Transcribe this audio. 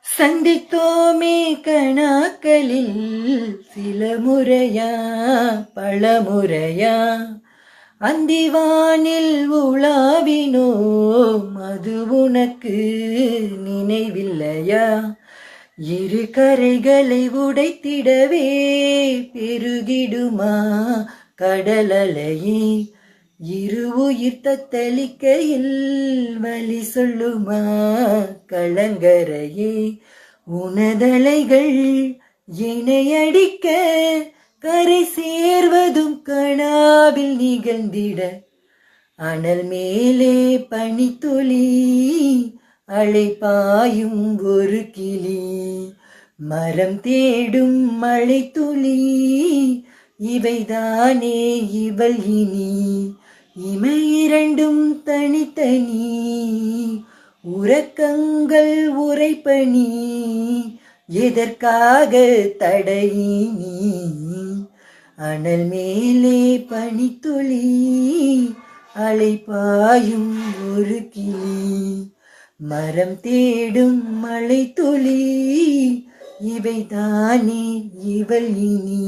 சந்தித்தோமே கணாக்களில் சில முறையா பலமுறையா அந்திவானில் உலாவினோம், அது உனக்கு நினைவில்லையா? இரு கரைகளை உடைத்திடவே பெருகிடுமா கடலலையே? இரு உயிர் தத்தளிக்கையில் வழி சொல்லுமா கலங்கரையே? உனதலைகள் இணையடிக்க கரை சேர்வதும் கனாவில் நிகழ்ந்திட, அனல் மேலே பனித்துளி அழைப்பாயும் ஒரு கிளி, மரம் தேடும் மழை துளி இவைதானே இவள் இனி? இமை இரண்டும் தனித்தனி உறக்கங்கள் உரைப்பனி, எதற்காக தடையினி? அனல் மேலே பனித்துளி அலைப்பாயும் ஒரு கிளி, மரம் தேடும் மழை துளி இவைதானே இவள் இனி?